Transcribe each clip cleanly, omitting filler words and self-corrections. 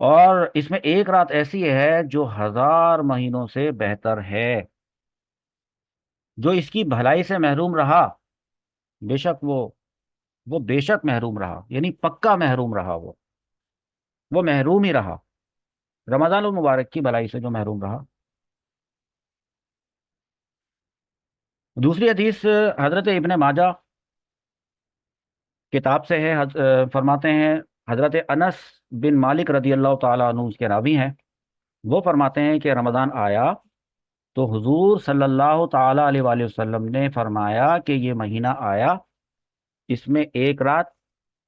اور اس میں ایک رات ایسی ہے جو 1000 مہینوں سے بہتر ہے۔ جو اس کی بھلائی سے محروم رہا، بے شک وہ بے شک محروم رہا، یعنی پکا محروم رہا، وہ محروم ہی رہا رمضان المبارک کی بھلائی سے جو محروم رہا۔ دوسری حدیث حضرت ابن ماجہ کتاب سے ہے، فرماتے ہیں حضرت انس بن مالک رضی اللہ تعالیٰ عنہ اس کے راوی ہیں، وہ فرماتے ہیں کہ رمضان آیا تو حضور صلی اللہ تعالیٰ علیہ وآلہ وسلم نے فرمایا کہ یہ مہینہ آیا، اس میں ایک رات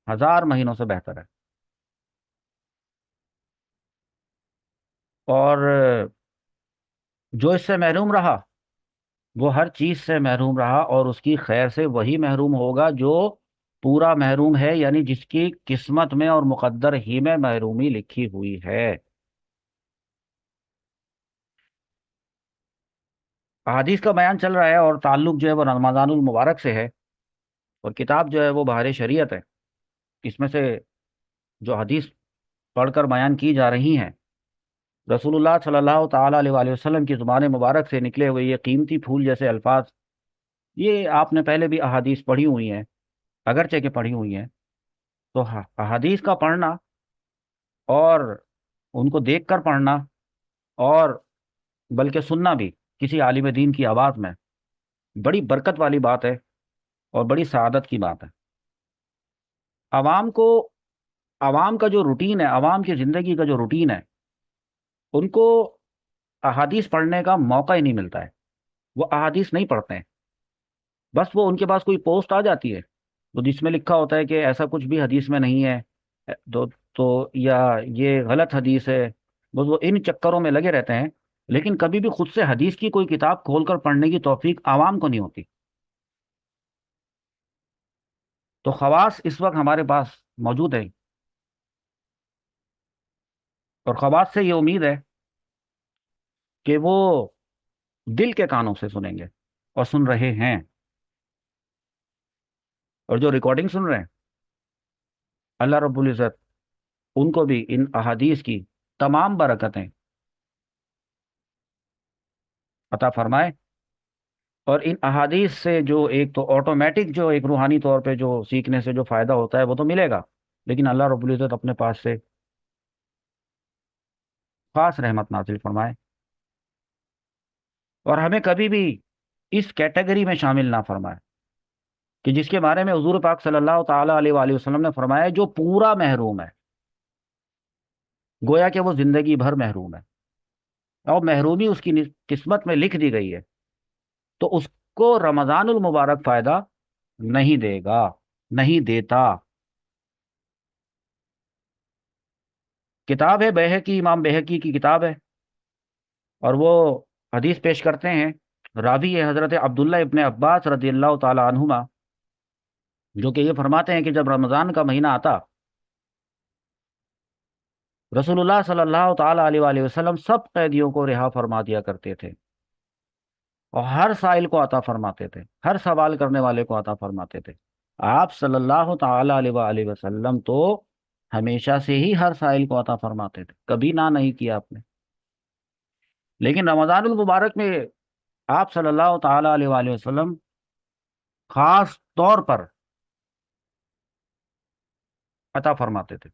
1000 مہینوں سے بہتر ہے۔ اور جو اس سے محروم رہا وہ ہر چیز سے محروم رہا، اور اس کی خیر سے وہی محروم ہوگا جو پورا محروم ہے، یعنی جس کی قسمت میں اور مقدر ہی میں محرومی لکھی ہوئی ہے۔ احادیث کا بیان چل رہا ہے اور تعلق جو ہے وہ رمضان المبارک سے ہے، اور کتاب جو ہے وہ بحر شریعت ہے۔ اس میں سے جو حدیث پڑھ کر بیان کی جا رہی ہیں، رسول اللہ صلی اللہ تعالیٰ علیہ وآلہ وسلم کی زبان مبارک سے نکلے ہوئے یہ قیمتی پھول جیسے الفاظ، یہ آپ نے پہلے بھی احادیث پڑھی ہوئی ہیں، اگرچہ کہ پڑھی ہوئی ہیں، تو احادیث کا پڑھنا اور ان کو دیکھ کر پڑھنا، اور بلکہ سننا بھی کسی عالم دین کی آواز میں، بڑی برکت والی بات ہے اور بڑی سعادت کی بات ہے۔ عوام کو، عوام کا جو روٹین ہے، عوام کی زندگی کا جو روٹین ہے، ان کو احادیث پڑھنے کا موقع ہی نہیں ملتا ہے، وہ احادیث نہیں پڑھتے ہیں۔ بس وہ ان کے پاس کوئی پوسٹ آ جاتی ہے تو جس میں لکھا ہوتا ہے کہ ایسا کچھ بھی حدیث میں نہیں ہے، تو یا یہ غلط حدیث ہے، بس وہ ان چکروں میں لگے رہتے ہیں، لیکن کبھی بھی خود سے حدیث کی کوئی کتاب کھول کر پڑھنے کی توفیق عوام کو نہیں ہوتی۔ تو خواص اس وقت ہمارے پاس موجود ہے، اور خواص سے یہ امید ہے کہ وہ دل کے کانوں سے سنیں گے، اور سن رہے ہیں، اور جو ریکارڈنگ سن رہے ہیں، اللہ رب العزت ان کو بھی ان احادیث کی تمام برکتیں عطا فرمائے، اور ان احادیث سے جو ایک تو آٹومیٹک جو ایک روحانی طور پہ جو سیکھنے سے جو فائدہ ہوتا ہے وہ تو ملے گا، لیکن اللہ رب العزت اپنے پاس سے خاص رحمت نازل فرمائے، اور ہمیں کبھی بھی اس کیٹیگری میں شامل نہ فرمائے کہ جس کے بارے میں حضور پاک صلی اللہ تعالیٰ علیہ وآلہ وسلم نے فرمایا جو پورا محروم ہے، گویا کہ وہ زندگی بھر محروم ہے، اور محرومی اس کی قسمت میں لکھ دی گئی ہے، تو اس کو رمضان المبارک فائدہ نہیں دے گا، نہیں دیتا۔ کتاب ہے بیہقی، امام بیہقی کی کتاب ہے، اور وہ حدیث پیش کرتے ہیں، راوی ہے حضرت عبداللہ ابن عباس رضی اللہ تعالی عنہما، جو کہ یہ فرماتے ہیں کہ جب رمضان کا مہینہ آتا، رسول اللہ صلی اللہ تعالی علیہ وآلہ وسلم سب قیدیوں کو رہا فرما دیا کرتے تھے، اور ہر سائل کو عطا فرماتے تھے، ہر سوال کرنے والے کو عطا فرماتے تھے۔ آپ صلی اللہ تعالی علیہ وآلہ وسلم تو ہمیشہ سے ہی ہر سائل کو عطا فرماتے تھے، کبھی نہ نہیں کیا آپ نے، لیکن رمضان المبارک میں آپ صلی اللہ تعالی علیہ وآلہ وسلم خاص طور پر عطا فرماتے تھے۔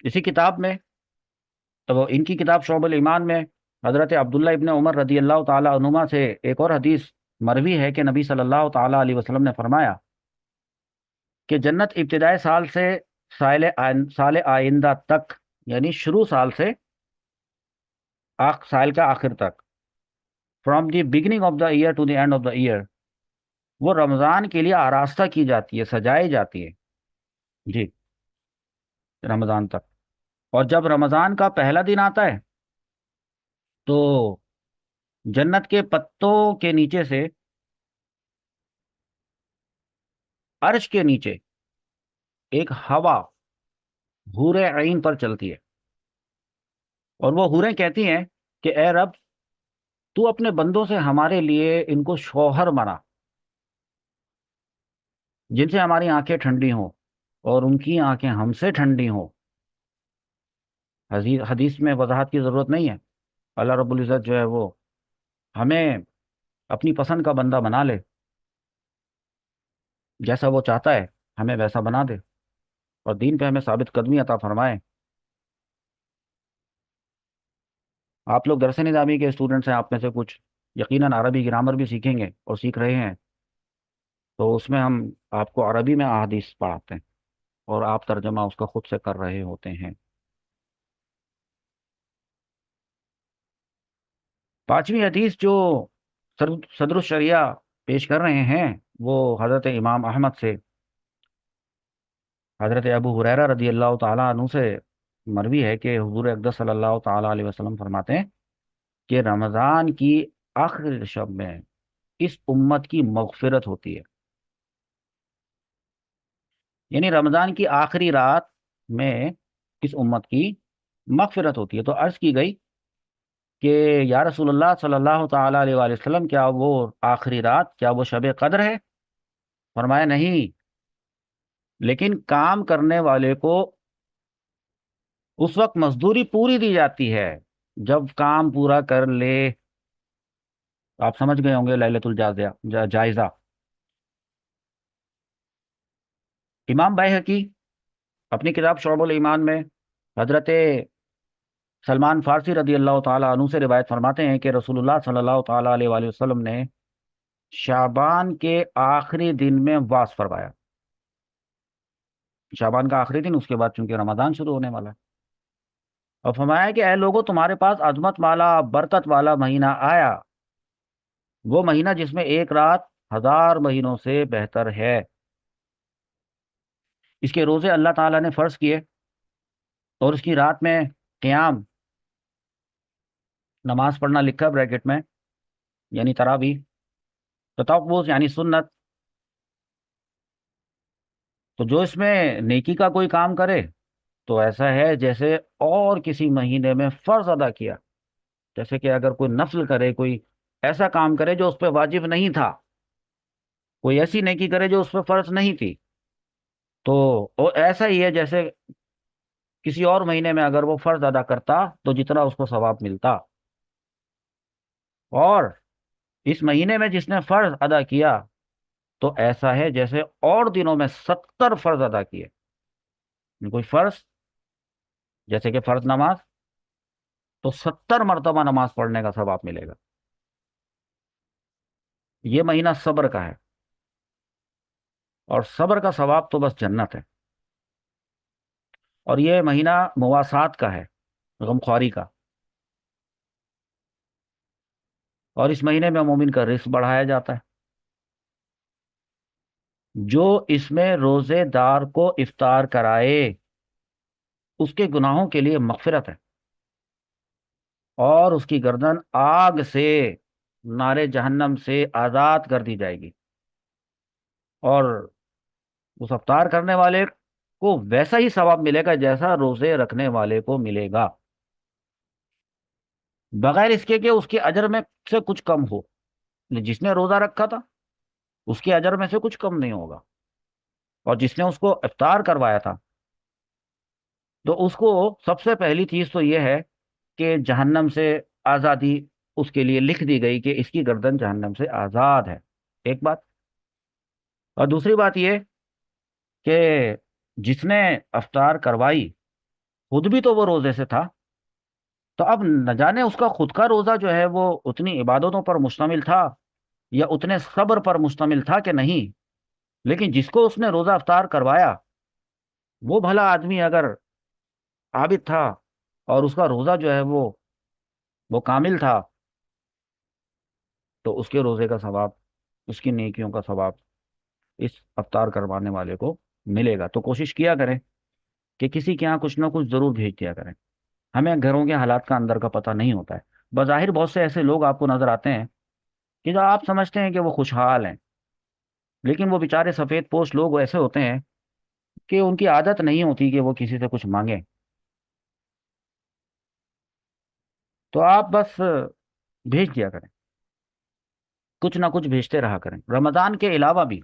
اسی کتاب میں، تو ان کی کتاب شعب الایمان میں حضرت عبداللہ ابن عمر رضی اللہ تعالی عنہما سے ایک اور حدیث مروی ہے کہ نبی صلی اللہ تعالی علیہ وسلم نے فرمایا کہ جنت ابتدائے سال سے سال آئندہ تک، یعنی شروع سال سے سال کا آخر تک، from the beginning of the year to the end of the year, وہ رمضان کے لیے آراستہ کی جاتی ہے، سجائی جاتی ہے، جی، رمضان تک۔ اور جب رمضان کا پہلا دن آتا ہے تو جنت کے پتوں کے نیچے سے عرش کے نیچے ایک ہوا حور عین پر چلتی ہے، اور وہ حوریں کہتی ہیں کہ اے رب، تو اپنے بندوں سے ہمارے لیے ان کو شوہر بنا جن سے ہماری آنکھیں ٹھنڈی ہوں اور ان کی آنکھیں ہم سے ٹھنڈی ہوں، حدیث میں وضاحت کی ضرورت نہیں ہے. اللہ رب العزت جو ہے وہ ہمیں اپنی پسند کا بندہ بنا لے، جیسا وہ چاہتا ہے ہمیں ویسا بنا دے، اور دین پہ ہمیں ثابت قدمی عطا فرمائے. آپ لوگ درس نظامی کے اسٹوڈنٹس ہیں، آپ میں سے کچھ یقیناً عربی گرامر بھی سیکھیں گے اور سیکھ رہے ہیں. تو اس میں ہم آپ کو عربی میں احادیث پڑھاتے ہیں اور آپ ترجمہ اس کا خود سے کر رہے ہوتے ہیں. پانچویں حدیث جو صدر الشریعہ پیش کر رہے ہیں وہ حضرت امام احمد سے حضرت ابو ہریرہ رضی اللہ تعالیٰ عنہ سے مروی ہے کہ حضور اقدس صلی اللہ تعالیٰ علیہ وسلم فرماتے ہیں کہ رمضان کی آخری شب میں اس امت کی مغفرت ہوتی ہے. یعنی رمضان کی آخری رات میں اس امت کی مغفرت ہوتی ہے. تو عرض کی گئی کہ یا رسول اللہ صلی اللہ تعالیٰ علیہ وآلہ وسلم، کیا وہ آخری رات، کیا وہ شب قدر ہے؟ فرمایا نہیں، لیکن کام کرنے والے کو اس وقت مزدوری پوری دی جاتی ہے جب کام پورا کر لے. آپ سمجھ گئے ہوں گے لیلۃ الجائزہ. امام بیہقی اپنی کتاب شعب الایمان میں حضرت سلمان فارسی رضی اللہ تعالیٰ عنہ سے روایت فرماتے ہیں کہ رسول اللہ صلی اللہ تعالیٰ علیہ وآلہ وسلم نے شعبان کے آخری دن میں واس فرمایا. شعبان کا آخری دن، اس کے بعد چونکہ رمضان شروع ہونے والا ہے، اور فرمایا کہ اے لوگوں، تمہارے پاس عظمت والا برکت والا مہینہ آیا، وہ مہینہ جس میں ایک رات 1000 مہینوں سے بہتر ہے. اس کے روزے اللہ تعالیٰ نے فرض کیے، اور اس کی رات میں قیام، نماز پڑھنا لکھا بریکٹ میں، یعنی تراویح، تطوع یعنی سنت. تو جو اس میں نیکی کا کوئی کام کرے تو ایسا ہے جیسے اور کسی مہینے میں فرض ادا کیا. جیسے کہ اگر کوئی نفل کرے، کوئی ایسا کام کرے جو اس پہ واجب نہیں تھا، کوئی ایسی نیکی کرے جو اس پہ فرض نہیں تھی، تو وہ ایسا ہی ہے جیسے کسی اور مہینے میں اگر وہ فرض ادا کرتا تو جتنا اس کو ثواب ملتا. اور اس مہینے میں جس نے فرض ادا کیا تو ایسا ہے جیسے اور دنوں میں 70 فرض ادا کیے. کوئی فرض جیسے کہ فرض نماز، تو 70 مرتبہ نماز پڑھنے کا ثواب ملے گا. یہ مہینہ صبر کا ہے، اور صبر کا ثواب تو بس جنت ہے. اور یہ مہینہ مواسات کا ہے، غمخواری کا. اور اس مہینے میں مومن کا رزق بڑھایا جاتا ہے. جو اس میں روزے دار کو افطار کرائے اس کے گناہوں کے لیے مغفرت ہے، اور اس کی گردن آگ سے، نارے جہنم سے آزاد کر دی جائے گی. اور اس افطار کرنے والے کو ویسا ہی ثواب ملے گا جیسا روزے رکھنے والے کو ملے گا، بغیر اس کے کہ اس کے اجر میں سے کچھ کم ہو. جس نے روزہ رکھا تھا اس کے اجر میں سے کچھ کم نہیں ہوگا، اور جس نے اس کو افطار کروایا تھا تو اس کو سب سے پہلی چیز تو یہ ہے کہ جہنم سے آزادی اس کے لیے لکھ دی گئی کہ اس کی گردن جہنم سے آزاد ہے. ایک بات. اور دوسری بات یہ کہ جس نے افطار کروائی خود بھی تو وہ روزے سے تھا، تو اب نہ جانے اس کا خود کا روزہ جو ہے وہ اتنی عبادتوں پر مشتمل تھا یا اتنے صبر پر مشتمل تھا کہ نہیں، لیکن جس کو اس نے روزہ افطار کروایا وہ بھلا آدمی اگر عابد تھا اور اس کا روزہ جو ہے وہ کامل تھا، تو اس کے روزے کا ثواب، اس کی نیکیوں کا ثواب اس افطار کروانے والے کو ملے گا. تو کوشش کیا کریں کہ کسی کے یہاں کچھ نہ کچھ ضرور بھیج دیا کریں. ہمیں گھروں کے حالات کا اندر کا پتہ نہیں ہوتا ہے. بظاہر بہت سے ایسے لوگ آپ کو نظر آتے ہیں کہ جو آپ سمجھتے ہیں کہ وہ خوشحال ہیں، لیکن وہ بیچارے سفید پوش لوگ ایسے ہوتے ہیں کہ ان کی عادت نہیں ہوتی کہ وہ کسی سے کچھ مانگیں. تو آپ بس بھیج دیا کریں، کچھ نہ کچھ بھیجتے رہا کریں. رمضان کے علاوہ بھی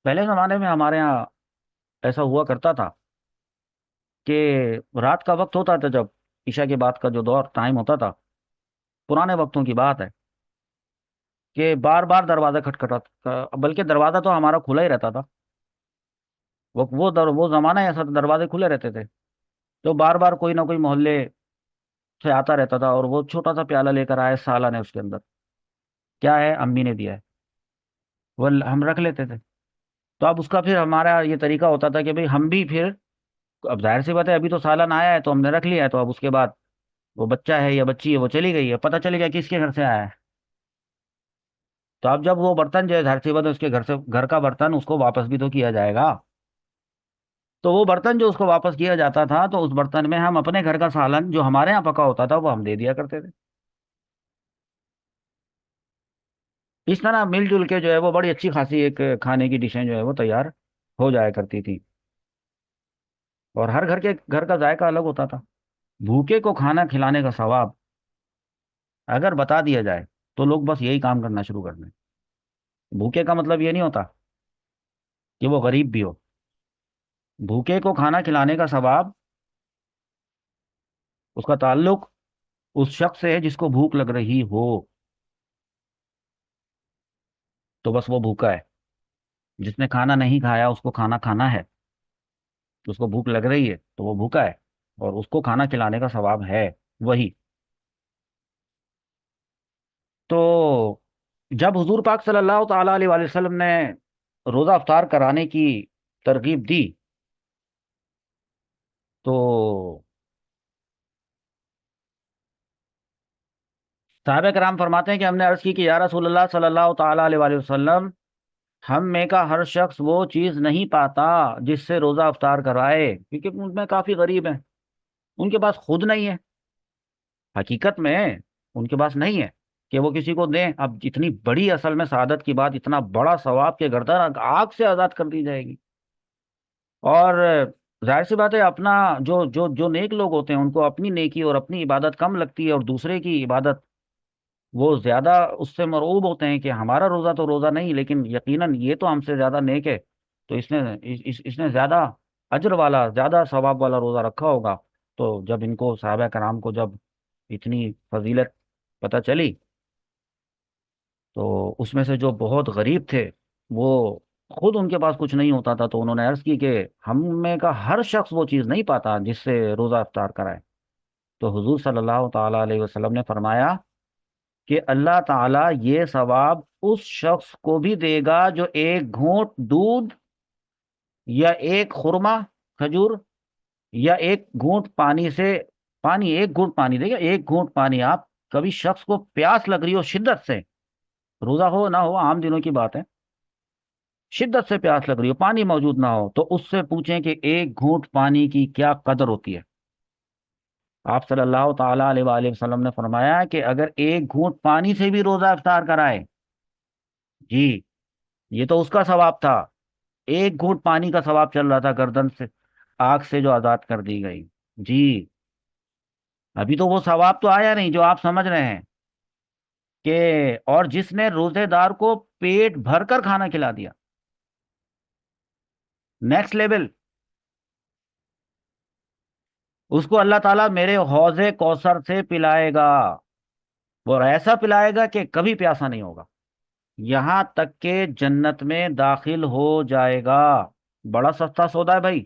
پہلے زمانے میں ہمارے ہاں ایسا ہوا کرتا تھا کہ رات کا وقت ہوتا تھا جب عشاء کے بعد کا جو دور ٹائم ہوتا تھا، پرانے وقتوں کی بات ہے، کہ بار بار دروازہ کھٹکھٹا، بلکہ دروازہ تو ہمارا کھلا ہی رہتا تھا، وہ زمانہ ایسا تھا، دروازے کھلے رہتے تھے، تو بار بار کوئی نہ کوئی محلے سے آتا رہتا تھا، اور وہ چھوٹا سا پیالہ لے کر آئے، سالہ نے اس کے اندر کیا ہے، امی نے دیا ہے، وہ ہم رکھ لیتے تھے۔ تو اب اس کا پھر ہمارا یہ طریقہ ہوتا تھا کہ بھئی ہم بھی پھر، اب ظاہر سی بات ہے ابھی تو سالن آیا ہے تو ہم نے رکھ لیا ہے، تو اب اس کے بعد وہ بچہ ہے یا بچی ہے وہ چلی گئی ہے، پتہ چلے گا کس کے گھر سے آیا ہے، تو اب جب وہ برتن جو ہے ظاہر سی بات ہے اس کے گھر سے، گھر کا برتن اس کو واپس بھی تو کیا جائے گا، تو وہ برتن جو اس کو واپس کیا جاتا تھا تو اس برتن میں ہم اپنے گھر کا سالن جو ہمارے یہاں پکا ہوتا تھا وہ ہم دے دیا کرتے تھے۔ اس طرح مل جل کے جو ہے وہ بڑی اچھی خاصی ایک کھانے کی ڈشیں جو ہے وہ تیار ہو جایا کرتی تھی، اور ہر گھر کا ذائقہ الگ ہوتا تھا۔ بھوکے کو کھانا کھلانے کا ثواب اگر بتا دیا جائے تو لوگ بس یہی کام کرنا شروع کر دیں۔ بھوکے کا مطلب یہ نہیں ہوتا کہ وہ غریب بھی ہو، بھوکے کو کھانا کھلانے کا ثواب اس کا تعلق اس شخص سے ہے جس کو بھوک لگ رہی ہو، تو بس وہ بھوکا ہے۔ جس نے کھانا نہیں کھایا اس کو کھانا کھانا ہے، اس کو بھوک لگ رہی ہے تو وہ بھوکا ہے، اور اس کو کھانا کھلانے کا ثواب ہے وہی۔ تو جب حضور پاک صلی اللہ تعالی علیہ وآلہ وسلم نے روزہ افطار کرانے کی ترغیب دی، تو صحابہ کرام فرماتے ہیں کہ ہم نے عرض کی کہ یا رسول اللہ صلی اللہ تعالی علیہ وآلہ وسلم، ہم میں کا ہر شخص وہ چیز نہیں پاتا جس سے روزہ افطار کرائے، کیونکہ ان میں کافی غریب ہیں، ان کے پاس خود نہیں ہے، حقیقت میں ان کے پاس نہیں ہے کہ وہ کسی کو دیں۔ اب اتنی بڑی اصل میں سعادت کی بات، اتنا بڑا ثواب کے گردن آگ سے آزاد کر دی جائے گی، اور ظاہر سی بات ہے اپنا جو جو جو نیک لوگ ہوتے ہیں ان کو اپنی نیکی اور اپنی عبادت کم لگتی ہے، اور دوسرے کی عبادت وہ زیادہ اس سے مرعوب ہوتے ہیں کہ ہمارا روزہ تو روزہ نہیں لیکن یقیناً یہ تو ہم سے زیادہ نیک ہے، تو اس نے زیادہ اجر والا، زیادہ ثواب والا روزہ رکھا ہوگا۔ تو جب ان کو صحابہ کرام کو جب اتنی فضیلت پتہ چلی، تو اس میں سے جو بہت غریب تھے، وہ خود ان کے پاس کچھ نہیں ہوتا تھا، تو انہوں نے عرض کی کہ ہم میں کا ہر شخص وہ چیز نہیں پاتا جس سے روزہ افطار کرائے۔ تو حضور صلی اللہ تعالی علیہ وسلم نے فرمایا کہ اللہ تعالیٰ یہ ثواب اس شخص کو بھی دے گا جو ایک گھونٹ دودھ یا ایک خرما کھجور یا ایک گھونٹ پانی سے، پانی ایک گھونٹ پانی دے گا، ایک گھونٹ پانی آپ، کبھی شخص کو پیاس لگ رہی ہو شدت سے، روزہ ہو نہ ہو عام دنوں کی بات ہے، شدت سے پیاس لگ رہی ہو، پانی موجود نہ ہو، تو اس سے پوچھیں کہ ایک گھونٹ پانی کی کیا قدر ہوتی ہے۔ آپ صلی اللہ تعالی علیہ وآلہ وسلم نے فرمایا کہ اگر ایک گھونٹ پانی سے بھی روزہ افطار کرائے، جی، یہ تو اس کا ثواب تھا، ایک گھونٹ پانی کا ثواب چل رہا تھا گردن سے، آگ سے جو آزاد کر دی گئی، جی، ابھی تو وہ ثواب تو آیا نہیں جو آپ سمجھ رہے ہیں کہ، اور جس نے روزے دار کو پیٹ بھر کر کھانا کھلا دیا، نیکسٹ لیول، اس کو اللہ تعالیٰ میرے حوض کوثر سے پلائے گا، اور ایسا پلائے گا کہ کبھی پیاسا نہیں ہوگا، یہاں تک کہ جنت میں داخل ہو جائے گا۔ بڑا سستا سودا ہے بھائی،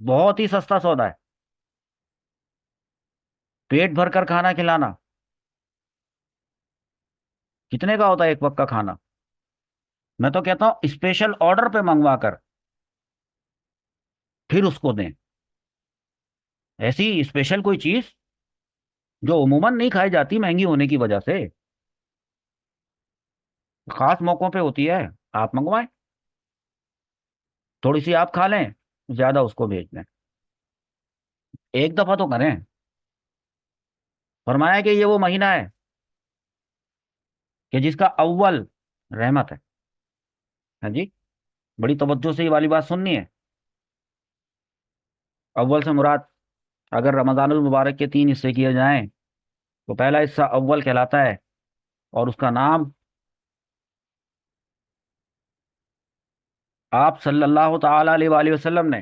بہت ہی سستا سودا ہے، پیٹ بھر کر کھانا کھلانا۔ کتنے کا ہوتا ہے ایک وقت کا کھانا؟ میں تو کہتا ہوں اسپیشل آرڈر پہ منگوا کر پھر اس کو دیں، ایسی اسپیشل کوئی چیز جو عموماً نہیں کھائی جاتی مہنگی ہونے کی وجہ سے، خاص موقعوں پہ ہوتی ہے، آپ منگوائیں، تھوڑی سی آپ کھا لیں، زیادہ اس کو بھیج دیں، ایک دفعہ تو کریں۔ فرمایا کہ یہ وہ مہینہ ہے کہ جس کا اول رحمت ہے، ہاں جی، بڑی توجہ سے یہ والی بات سننی ہے۔ اول سے مراد اگر رمضان المبارک کے 3 حصے کیے جائیں تو پہلا حصہ اول کہلاتا ہے، اور اس کا نام آپ صلی اللہ تعالی علیہ وآلہ وسلم نے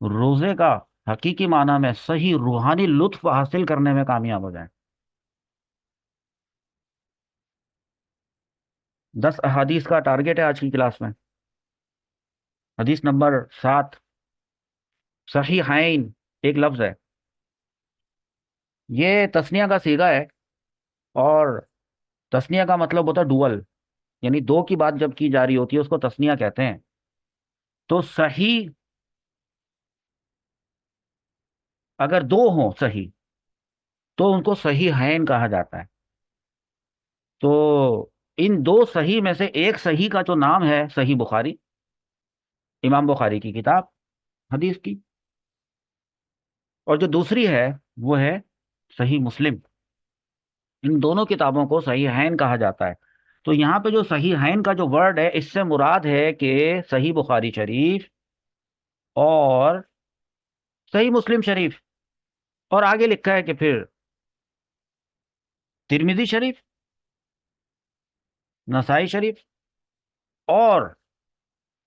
روزے کا حقیقی معنی میں صحیح روحانی لطف حاصل کرنے میں کامیاب ہو جائیں۔ 10 احادیث کا ٹارگٹ ہے آج کی کلاس میں۔ حدیث نمبر 7، صحیحین ایک لفظ ہے، یہ تسنیہ کا صیغہ ہے، اور تسنیہ کا مطلب ہوتا ہے ڈوول، یعنی دو کی بات جب کی جا رہی ہوتی ہے اس کو تسنیہ کہتے ہیں۔ تو صحیح اگر دو ہوں صحیح تو ان کو صحیحین کہا جاتا ہے۔ تو ان دو صحیح میں سے ایک صحیح کا جو نام ہے صحیح بخاری، امام بخاری کی کتاب حدیث کی، اور جو دوسری ہے وہ ہے صحیح مسلم۔ ان دونوں کتابوں کو صحیحین کہا جاتا ہے۔ تو یہاں پہ جو صحیحین کا جو ورڈ ہے اس سے مراد ہے کہ صحیح بخاری شریف اور صحیح مسلم شریف، اور آگے لکھا ہے کہ پھر ترمذی شریف، نسائی شریف، اور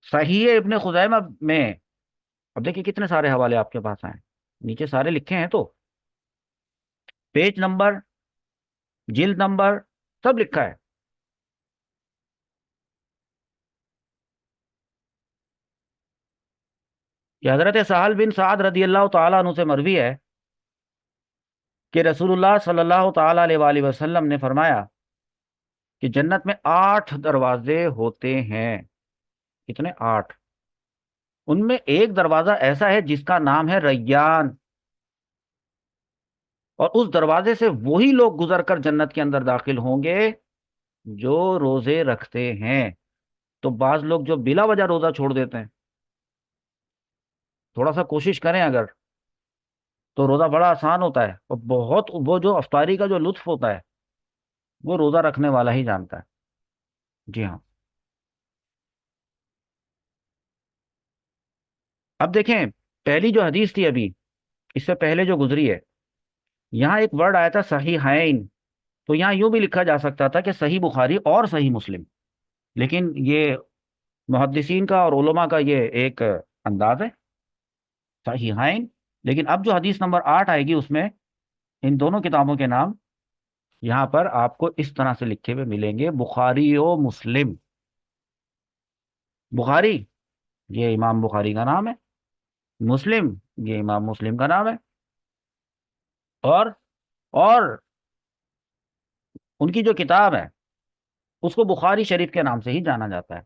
صحیح ابن خزیمہ میں، اب دیکھیں کتنے سارے حوالے آپ کے پاس ہیں، نیچے سارے لکھے ہیں تو پیج نمبر، جلد نمبر، سب لکھا ہے۔ کہ حضرت سہل بن سعد رضی اللہ تعالیٰ عنہ سے مروی ہے کہ رسول اللہ صلی اللہ تعالیٰ علیہ وآلہ وسلم نے فرمایا کہ جنت میں 8 دروازے ہوتے ہیں۔ کتنے؟ 8۔ ان میں ایک دروازہ ایسا ہے جس کا نام ہے ریان، اور اس دروازے سے وہی لوگ گزر کر جنت کے اندر داخل ہوں گے جو روزے رکھتے ہیں۔ تو بعض لوگ جو بلا وجہ روزہ چھوڑ دیتے ہیں، تھوڑا سا کوشش کریں اگر، تو روزہ بڑا آسان ہوتا ہے، اور بہت وہ جو افطاری کا جو لطف ہوتا ہے وہ روزہ رکھنے والا ہی جانتا ہے۔ جی ہاں۔ اب دیکھیں، پہلی جو حدیث تھی ابھی اس سے پہلے جو گزری ہے، یہاں ایک ورڈ آیا تھا صحیحین، تو یہاں یوں بھی لکھا جا سکتا تھا کہ صحیح بخاری اور صحیح مسلم، لیکن یہ محدثین کا اور علماء کا یہ ایک انداز ہے، صحیحین۔ لیکن اب جو حدیث نمبر 8 آئے گی اس میں ان دونوں کتابوں کے نام یہاں پر آپ کو اس طرح سے لکھے ہوئے ملیں گے، بخاری و مسلم۔ بخاری یہ امام بخاری کا نام ہے، مسلم یہ امام مسلم کا نام ہے، اور ان کی جو کتاب ہے اس کو بخاری شریف کے نام سے ہی جانا جاتا ہے۔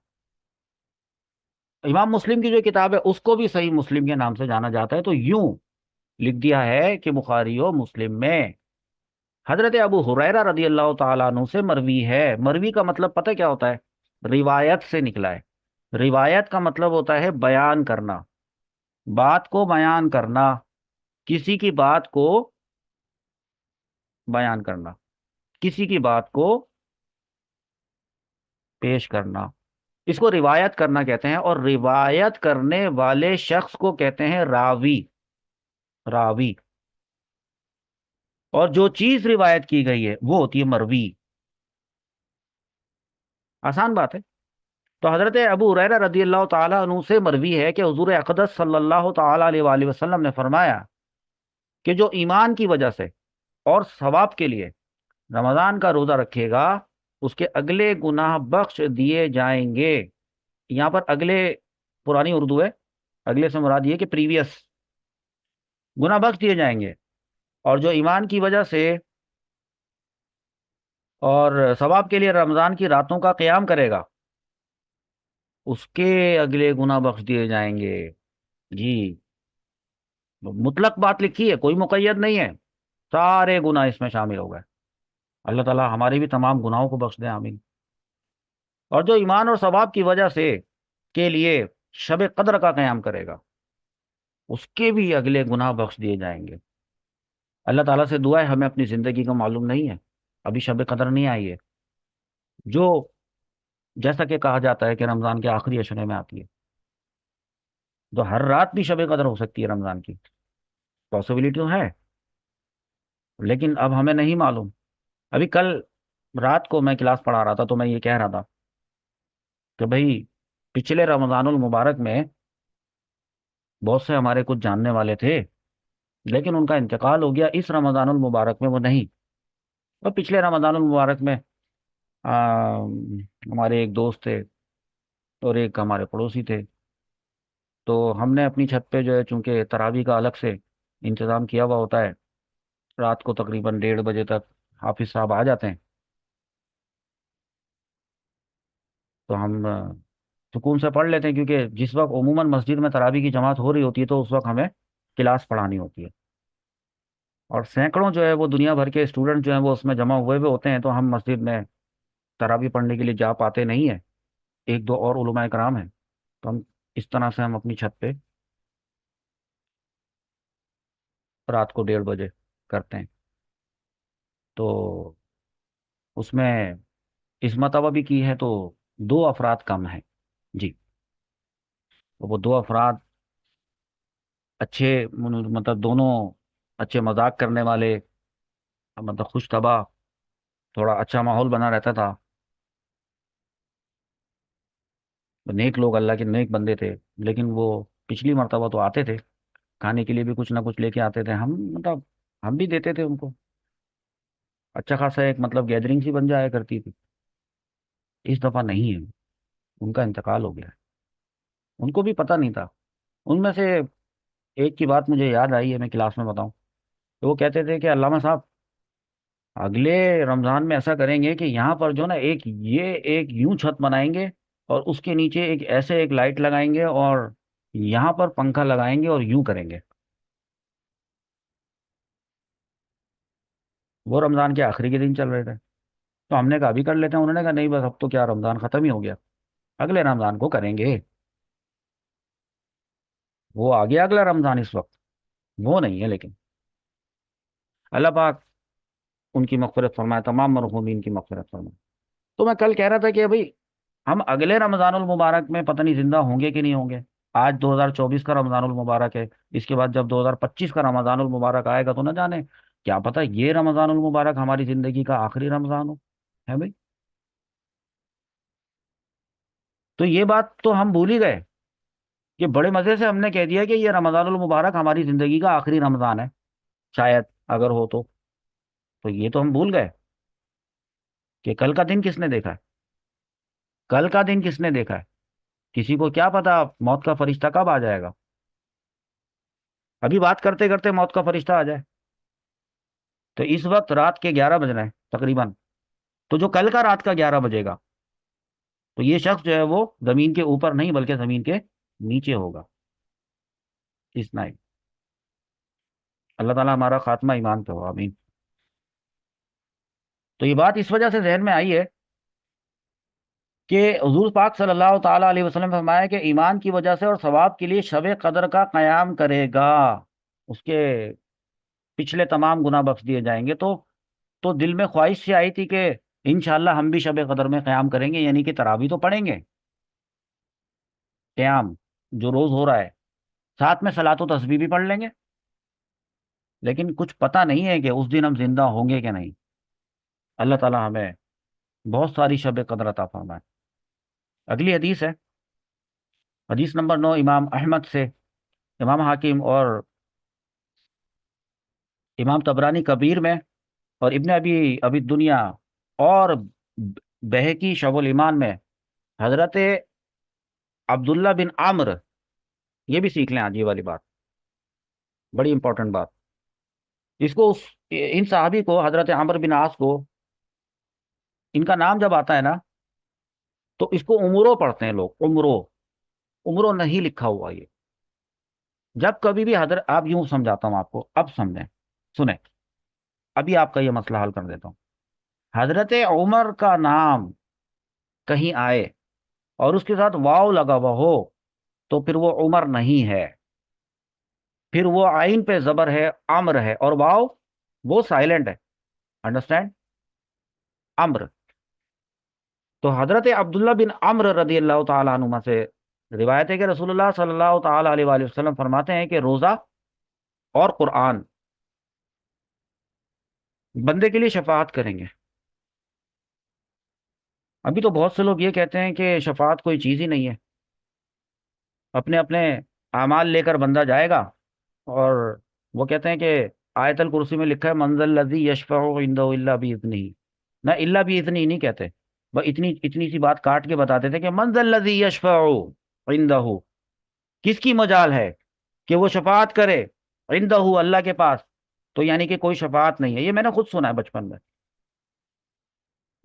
امام مسلم کی جو کتاب ہے اس کو بھی صحیح مسلم کے نام سے جانا جاتا ہے۔ تو یوں لکھ دیا ہے کہ بخاری و مسلم میں حضرت ابو ہریرہ رضی اللہ تعالیٰ عنہ سے مروی ہے۔ مروی کا مطلب پتہ کیا ہوتا ہے؟ روایت سے نکلا ہے۔ روایت کا مطلب ہوتا ہے بیان کرنا، بات کو بیان کرنا، کسی کی بات کو بیان کرنا، کسی کی بات کو پیش کرنا، اس کو روایت کرنا کہتے ہیں، اور روایت کرنے والے شخص کو کہتے ہیں راوی۔ راوی، اور جو چیز روایت کی گئی ہے وہ ہوتی ہے مروی۔ آسان بات ہے۔ تو حضرت ابو ہریرہ رضی اللہ تعالیٰ عنہ سے مروی ہے کہ حضور اقدس صلی اللہ تعالیٰ علیہ وآلہ وسلم نے فرمایا کہ جو ایمان کی وجہ سے اور ثواب کے لیے رمضان کا روزہ رکھے گا اس کے اگلے گناہ بخش دیے جائیں گے۔ یہاں پر اگلے پرانی اردو ہے، اگلے سے مراد یہ کہ پریویس، گناہ بخش دیے جائیں گے، اور جو ایمان کی وجہ سے اور ثواب کے لیے رمضان کی راتوں کا قیام کرے گا اس کے اگلے گناہ بخش دیے جائیں گے۔ جی، مطلق بات لکھی ہے، کوئی مقید نہیں ہے، سارے گناہ اس میں شامل ہو گئے۔ اللہ تعالیٰ ہمارے بھی تمام گناہوں کو بخش دیں، آمین۔ اور جو ایمان اور ثواب کی وجہ سے کے لیے شب قدر کا قیام کرے گا اس کے بھی اگلے گناہ بخش دیے جائیں گے۔ اللہ تعالیٰ سے دعا ہے، ہمیں اپنی زندگی کا معلوم نہیں ہے، ابھی شب قدر نہیں آئی ہے، جو جیسا کہ کہا جاتا ہے کہ رمضان کے آخری عشرے میں آتی ہے، تو ہر رات بھی شب قدر ہو سکتی ہے رمضان کی، پاسبلٹی تو ہے، لیکن اب ہمیں نہیں معلوم۔ ابھی کل رات کو میں کلاس پڑھا رہا تھا تو میں یہ کہہ رہا تھا کہ بھائی پچھلے رمضان المبارک میں بہت سے ہمارے کچھ جاننے والے تھے، لیکن ان کا انتقال ہو گیا اس رمضان المبارک میں، وہ نہیں، اور پچھلے رمضان المبارک میں ہمارے ایک دوست تھے اور ایک ہمارے پڑوسی تھے، تو ہم نے اپنی چھت پہ جو ہے چونکہ تراویح کا الگ سے انتظام کیا ہوا ہوتا ہے، رات کو تقریباً 1:30 بجے تک حافظ صاحب آ جاتے ہیں، تو ہم سکون سے پڑھ لیتے ہیں، کیونکہ جس وقت عموماً مسجد میں تراویح کی جماعت ہو رہی ہوتی ہے تو اس وقت ہمیں کلاس پڑھانی ہوتی ہے، اور سینکڑوں جو ہے وہ دنیا بھر کے اسٹوڈنٹ جو ہیں وہ اس میں جمع ہوئے ہوئے ہوتے ہیں، تو ہم مسجد میں تراویح پڑھنے کے لیے جا پاتے نہیں ہیں، ایک دو اور علماء کرام ہیں، تو ہم اس طرح سے ہم اپنی چھت پہ رات کو 1:30 بجے کرتے ہیں، تو اس میں اس مرتبہ بھی کی ہے تو 2 افراد کم ہیں جی، تو وہ 2 افراد اچھے، مطلب دونوں اچھے مذاق کرنے والے، مطلب خوش طبع، تھوڑا اچھا ماحول بنا رہتا تھا، نیک لوگ، اللہ کے نیک بندے تھے، لیکن وہ پچھلی مرتبہ تو آتے تھے، کھانے کے لیے بھی کچھ نہ کچھ لے کے آتے تھے، ہم مطلب ہم بھی دیتے تھے ان کو، اچھا خاصا ایک مطلب گیدرنگ سی بن جایا کرتی تھی، اس دفعہ نہیں ہے، ان کا انتقال ہو گیا ہے، ان کو بھی پتہ نہیں تھا، ان میں سے ایک کی بات مجھے یاد آئی ہے، میں کلاس میں بتاؤں، تو وہ کہتے تھے کہ علامہ صاحب اگلے رمضان میں ایسا کریں گے کہ یہاں پر جو نا ایک یوں چھت بنائیں گے، اور اس کے نیچے ایک لائٹ لگائیں گے، اور یہاں پر پنکھا لگائیں گے اور یوں کریں گے، وہ رمضان کے آخری کے دن چل رہے تھے، تو ہم نے کہا ابھی کر لیتے ہیں، انہوں نے کہا نہیں بس اب تو کیا رمضان ختم ہی ہو گیا، اگلے رمضان کو کریں گے، وہ آ گیا اگلا رمضان، اس وقت وہ نہیں ہے، لیکن اللہ پاک ان کی مغفرت فرمائے، تمام مرحومین کی مغفرت فرمائے۔ تو میں کل کہہ رہا تھا کہ بھائی ہم اگلے رمضان المبارک میں پتہ نہیں زندہ ہوں گے کہ نہیں ہوں گے، آج 2024 کا رمضان المبارک ہے، اس کے بعد جب 2025 کا رمضان المبارک آئے گا تو نہ جانے، کیا پتہ یہ رمضان المبارک ہماری زندگی کا آخری رمضان ہو، ہے بھائی؟ تو یہ بات تو ہم بھول ہی گئے، کہ بڑے مزے سے ہم نے کہہ دیا کہ یہ رمضان المبارک ہماری زندگی کا آخری رمضان ہے، شاید اگر ہو تو یہ تو ہم بھول گئے کہ کل کا دن کس نے دیکھا ہے، کل کا دن کس نے دیکھا ہے، کسی کو کیا پتا موت کا فرشتہ کب آ جائے گا، ابھی بات کرتے کرتے موت کا فرشتہ آ جائے، تو اس وقت رات کے 11 بج رہے ہیں تقریباً، تو جو کل کا رات کا 11 بجے گا تو یہ شخص جو ہے وہ زمین کے اوپر نہیں بلکہ زمین کے نیچے ہوگا، اس نائٹ، اللہ تعالیٰ ہمارا خاتمہ ایمان پہ ہو، آمین۔ تو یہ بات اس وجہ سے ذہن میں آئی ہے کہ حضور پاک صلی اللہ تعالیٰ علیہ وسلم نے فرمایا کہ ایمان کی وجہ سے اور ثواب کے لیے شب قدر کا قیام کرے گا، اس کے پچھلے تمام گناہ بخش دیے جائیں گے، تو دل میں خواہش سے آئی تھی کہ انشاءاللہ ہم بھی شب قدر میں قیام کریں گے، یعنی کہ تراویح تو پڑھیں گے، قیام جو روز ہو رہا ہے، ساتھ میں صلاۃ و تسبیح بھی پڑھ لیں گے، لیکن کچھ پتہ نہیں ہے کہ اس دن ہم زندہ ہوں گے کہ نہیں، اللہ تعالیٰ ہمیں بہت ساری شب قدر عطا فرمائے۔ اگلی حدیث ہے حدیث نمبر 9، امام احمد سے، امام حاکم اور امام طبرانی کبیر میں، اور ابن ابی دنیا اور بہقی شعب الایمان میں، حضرت عبداللہ بن عامر، یہ بھی سیکھ لیں آج یہ والی بات، بڑی امپورٹنٹ بات، اس کو ان صحابی کو، حضرت عمرو بن عاص کو، ان کا نام جب آتا ہے نا تو اس کو عمرو پڑھتے ہیں لوگ، عمرو، عمرو نہیں لکھا ہوا یہ، جب کبھی بھی حضرت، آپ یوں سمجھاتا ہوں آپ کو، اب سمجھیں، سنیں، ابھی آپ کا یہ مسئلہ حل کر دیتا ہوں، حضرت عمر کا نام کہیں آئے اور اس کے ساتھ واو لگا ہوا ہو تو پھر وہ عمر نہیں ہے، پھر وہ عین پہ زبر ہے، امر ہے، اور واو وہ سائلنٹ ہے، انڈرسٹینڈ، امر، تو حضرت عبداللہ بن عمر رضی اللہ تعالیٰ عنہما سے روایت ہے کہ رسول اللہ صلی اللہ تعالیٰ علیہ وآلہ وسلم فرماتے ہیں کہ روزہ اور قرآن بندے کے لیے شفاعت کریں گے۔ ابھی تو بہت سے لوگ یہ کہتے ہیں کہ شفاعت کوئی چیز ہی نہیں ہے، اپنے اپنے اعمال لے کر بندہ جائے گا، اور وہ کہتے ہیں کہ آیت الکرسی میں لکھا ہے منزل الذی یشفع عندہ الا باذنہ، نہ الا باذنہ نہیں کہتے، بس اتنی اتنی سی بات کاٹ کے بتاتے تھے کہ منزل الذی یشفع عندہ، کس کی مجال ہے کہ وہ شفاعت کرے عندہ اللہ کے پاس، تو یعنی کہ کوئی شفاعت نہیں ہے، یہ میں نے خود سنا ہے بچپن میں،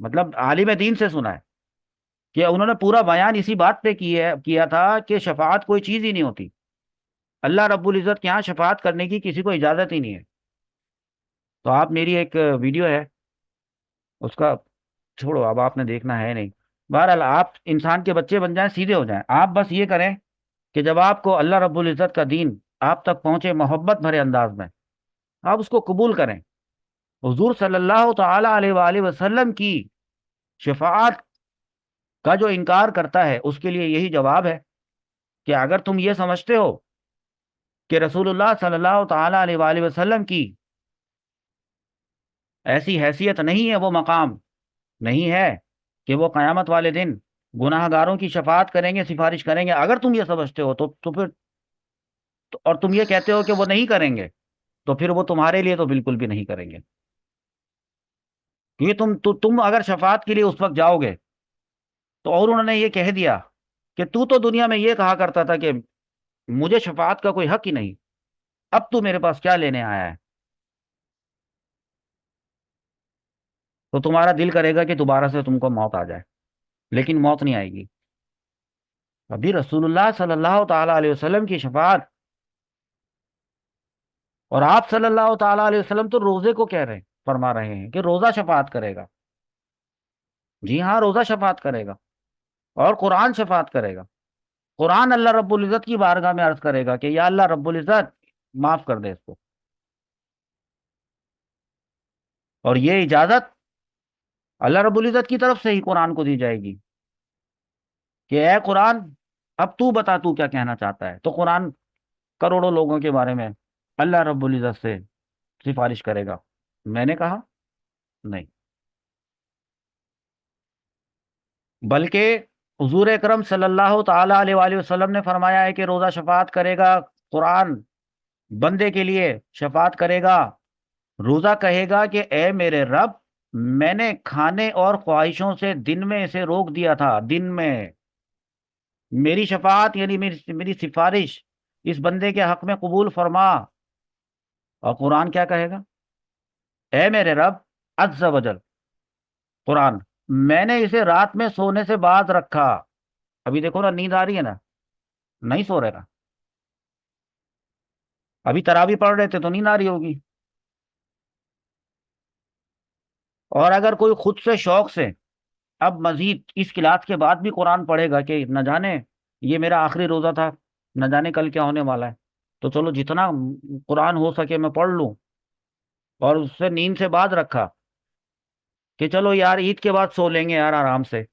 مطلب عالم دین سے سنا ہے کہ انہوں نے پورا بیان اسی بات پہ کیا تھا کہ شفاعت کوئی چیز ہی نہیں ہوتی، اللہ رب العزت کے یہاں شفاعت کرنے کی کسی کو اجازت ہی نہیں ہے۔ تو آپ میری ایک ویڈیو ہے اس کا چھوڑو، اب آپ نے دیکھنا ہے نہیں، بہرحال آپ انسان کے بچے بن جائیں، سیدھے ہو جائیں، آپ بس یہ کریں کہ جب آپ کو اللہ رب العزت کا دین آپ تک پہنچے محبت بھرے انداز میں، آپ اس کو قبول کریں۔ حضور صلی اللہ تعالی علیہ وآلہ وسلم کی شفاعت کا جو انکار کرتا ہے اس کے لیے یہی جواب ہے کہ اگر تم یہ سمجھتے ہو کہ رسول اللہ صلی اللہ تعالی علیہ وآلہ وسلم کی ایسی حیثیت نہیں ہے، وہ مقام نہیں ہے کہ وہ قیامت والے دن گناہ گاروں کی شفاعت کریں گے، سفارش کریں گے، اگر تم یہ سمجھتے ہو تو پھر اور تم یہ کہتے ہو کہ وہ نہیں کریں گے، تو پھر وہ تمہارے لیے تو بالکل بھی نہیں کریں گے، کیونکہ تم اگر شفاعت کے لیے اس وقت جاؤ گے تو، اور انہوں نے یہ کہہ دیا کہ تو دنیا میں یہ کہا کرتا تھا کہ مجھے شفاعت کا کوئی حق ہی نہیں، اب تو میرے پاس کیا لینے آیا ہے، تو تمہارا دل کرے گا کہ دوبارہ سے تم کو موت آ جائے، لیکن موت نہیں آئے گی، ابھی رسول اللہ صلی اللہ تعالی علیہ وسلم کی شفاعت، اور آپ صلی اللہ تعالی علیہ وسلم تو روزے کو کہہ رہے ہیں، فرما رہے ہیں کہ روزہ شفاعت کرے گا، جی ہاں روزہ شفاعت کرے گا، اور قرآن شفاعت کرے گا، قرآن اللہ رب العزت کی بارگاہ میں عرض کرے گا کہ یا اللہ رب العزت معاف کر دے اس کو، اور یہ اجازت اللہ رب العزت کی طرف سے ہی قرآن کو دی جائے گی کہ اے قرآن اب تو بتا تو کیا کہنا چاہتا ہے، تو قرآن کروڑوں لوگوں کے بارے میں اللہ رب العزت سے سفارش کرے گا، میں نے کہا نہیں، بلکہ حضور اکرم صلی اللہ تعالی علیہ وآلہ وسلم نے فرمایا ہے کہ روزہ شفاعت کرے گا، قرآن بندے کے لیے شفاعت کرے گا، روزہ کہے گا کہ اے میرے رب، میں نے کھانے اور خواہشوں سے دن میں اسے روک دیا تھا، دن میں میری شفاعت یعنی میری سفارش اس بندے کے حق میں قبول فرما، اور قرآن کیا کہے گا، اے میرے رب عز وجل، قرآن میں نے اسے رات میں سونے سے باز رکھا، ابھی دیکھو نا نیند آ رہی ہے نا، نہیں سو رہے نا، ابھی تراویح پڑھ رہے تھے تو نیند آ رہی ہوگی، اور اگر کوئی خود سے شوق سے اب مزید اس کلاس کے بعد بھی قرآن پڑھے گا کہ نہ جانے یہ میرا آخری روزہ تھا، نہ جانے کل کیا ہونے والا ہے، تو چلو جتنا قرآن ہو سکے میں پڑھ لوں، اور اس سے نیند سے باز رکھا کہ چلو یار عید کے بعد سو لیں گے یار آرام سے،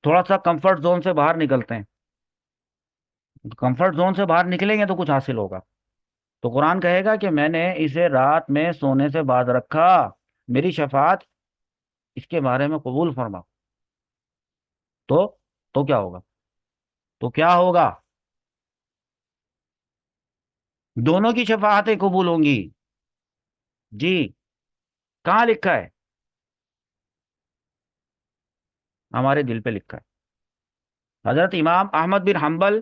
تھوڑا سا کمفرٹ زون سے باہر نکلتے ہیں، کمفرٹ زون سے باہر نکلیں گے تو کچھ حاصل ہوگا، تو قرآن کہے گا کہ میں نے اسے رات میں سونے سے باز رکھا، میری شفاعت اس کے بارے میں قبول فرما، تو تو کیا ہوگا، تو کیا ہوگا، دونوں کی شفاعتیں قبول ہوں گی، جی، کہاں لکھا ہے، ہمارے دل پہ لکھا ہے، حضرت امام احمد بن حنبل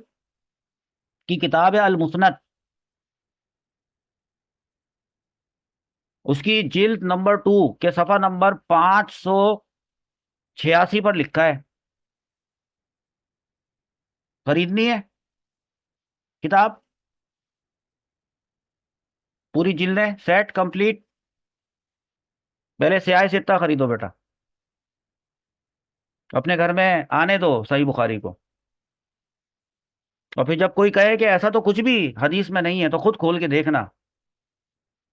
کی کتاب ہے المسند، اس کی جلد نمبر 2 کے صفحہ نمبر 586 پر لکھا ہے، خریدنی ہے کتاب، پوری جلدیں سیٹ کمپلیٹ، پہلے سیاہ ستا خریدو بیٹا، اپنے گھر میں آنے دو صحیح بخاری کو، اور پھر جب کوئی کہے کہ ایسا تو کچھ بھی حدیث میں نہیں ہے تو خود کھول کے دیکھنا،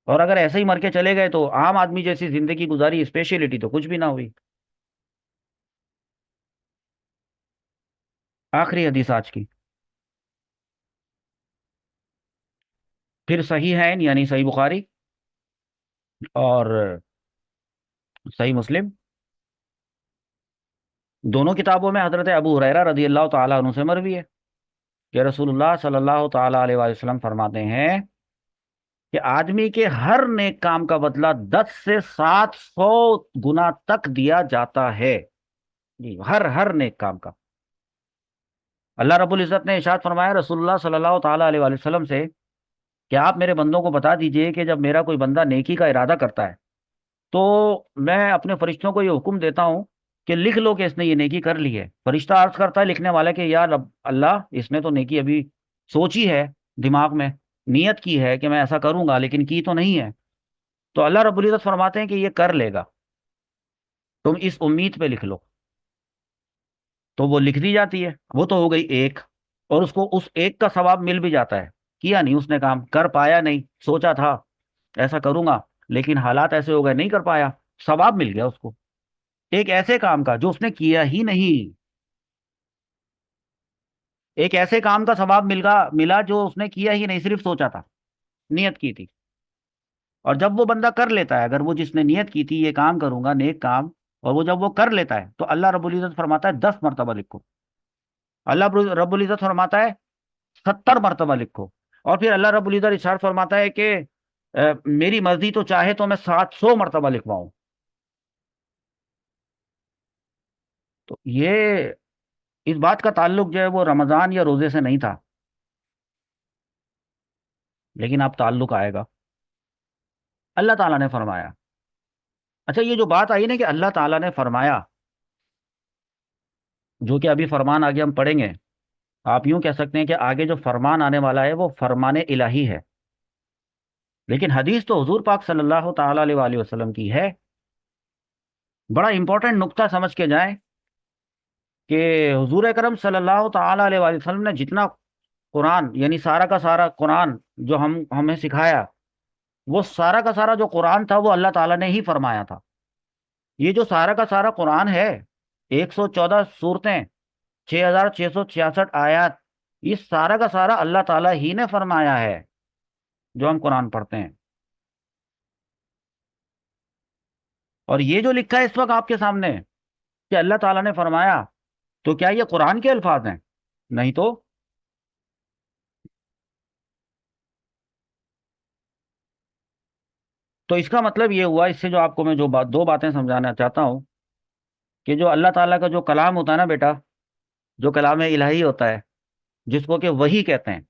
اور اگر ایسے ہی مر کے چلے گئے تو عام آدمی جیسی زندگی گزاری، اسپیشلٹی تو کچھ بھی نہ ہوئی۔ آخری حدیث آج کی، پھر صحیح ہے یعنی صحیح بخاری اور صحیح مسلم، دونوں کتابوں میں حضرت ابو ہریرہ رضی اللہ تعالیٰ عنہ سے مروی ہے کہ رسول اللہ صلی اللہ تعالی علیہ وآلہ وسلم فرماتے ہیں کہ آدمی کے ہر نیک کام کا بدلہ 10 سے 700 گنا تک دیا جاتا ہے. جی، ہر نیک کام کا. اللہ رب العزت نے ارشاد فرمایا رسول اللہ صلی اللہ تعالی علیہ وآلہ وسلم سے کہ آپ میرے بندوں کو بتا دیجئے کہ جب میرا کوئی بندہ نیکی کا ارادہ کرتا ہے تو میں اپنے فرشتوں کو یہ حکم دیتا ہوں کہ لکھ لو کہ اس نے یہ نیکی کر لی ہے. فرشتہ عرض کرتا ہے لکھنے والا کہ یا رب اللہ، اس نے تو نیکی ابھی سوچی ہے، دماغ میں نیت کی ہے کہ میں ایسا کروں گا، لیکن کی تو نہیں ہے. تو اللہ رب العزت فرماتے ہیں کہ یہ کر لے گا، تم اس امید پہ لکھ لو. تو وہ لکھ دی جاتی ہے. وہ تو ہو گئی ایک، اور اس کو اس ایک کا ثواب مل بھی جاتا ہے. کیا نہیں اس نے کام، کر پایا نہیں، سوچا تھا ایسا کروں گا لیکن حالات ایسے ہو گئے نہیں کر پایا، ثواب مل گیا اس کو ایک ایسے کام کا جو اس نے کیا ہی نہیں. ایک ایسے کام کا ثواب ملا جو اس نے کیا ہی نہیں، صرف سوچا تھا، نیت کی تھی. اور جب وہ بندہ کر لیتا ہے، اگر وہ جس نے نیت کی تھی یہ کام کروں گا نیک کام، اور وہ جب وہ کر لیتا ہے تو اللہ رب العزت فرماتا ہے 10 مرتبہ لکھو. اللہ رب العزت فرماتا ہے 70 مرتبہ لکھو. اور پھر اللہ رب العزت ارشاد فرماتا ہے کہ میری مرضی تو چاہے تو میں 700 مرتبہ لکھواؤں. تو یہ اس بات کا تعلق جو ہے وہ رمضان یا روزے سے نہیں تھا، لیکن اب تعلق آئے گا. اللہ تعالیٰ نے فرمایا. اچھا، یہ جو بات آئی نا کہ اللہ تعالیٰ نے فرمایا، جو کہ ابھی فرمان آگے ہم پڑھیں گے، آپ یوں کہہ سکتے ہیں کہ آگے جو فرمان آنے والا ہے وہ فرمان الہی ہے، لیکن حدیث تو حضور پاک صلی اللہ تعالی علیہ وآلہ وسلم کی ہے. بڑا امپورٹنٹ نقطہ سمجھ کے جائیں کہ حضور اکرم صلی اللہ تعالی علیہ وآلہ وسلم نے جتنا قرآن، یعنی سارا کا سارا قرآن جو ہمیں سکھایا، وہ سارا کا سارا جو قرآن تھا وہ اللہ تعالیٰ نے ہی فرمایا تھا. یہ جو سارا کا سارا قرآن ہے، 114 صورتیں، 6666 آیات، یہ سارا کا سارا اللہ تعالیٰ ہی نے فرمایا ہے جو ہم قرآن پڑھتے ہیں. اور یہ جو لکھا ہے اس وقت آپ کے سامنے کہ اللہ تعالیٰ نے فرمایا، تو کیا یہ قرآن کے الفاظ ہیں؟ نہیں تو. تو اس کا مطلب یہ ہوا، اس سے جو آپ کو میں دو باتیں سمجھانا چاہتا ہوں، کہ جو اللہ تعالیٰ کا جو کلام ہوتا ہے نا بیٹا، جو کلام الہی ہوتا ہے، جس کو کہ وحی کہتے ہیں،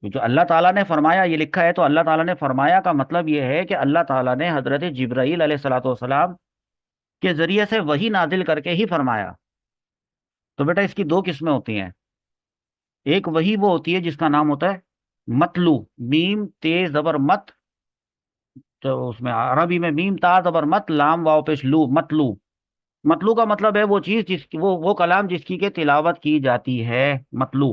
جو اللہ تعالیٰ نے فرمایا یہ لکھا ہے، تو اللہ تعالیٰ نے فرمایا کا مطلب یہ ہے کہ اللہ تعالیٰ نے حضرت جبرائیل علیہ الصلوۃ والسلام کے ذریعے سے وحی نازل کر کے ہی فرمایا. تو بیٹا اس کی دو قسمیں ہوتی ہیں. ایک وحی وہ ہوتی ہے جس کا نام ہوتا ہے متلو، میم تیز زبر مت، تو اس میں عربی میں میم تا زبر مت لام واو پیش لو، متلو. متلو کا مطلب ہے وہ چیز وہ کلام جس کی کہ تلاوت کی جاتی ہے، متلو.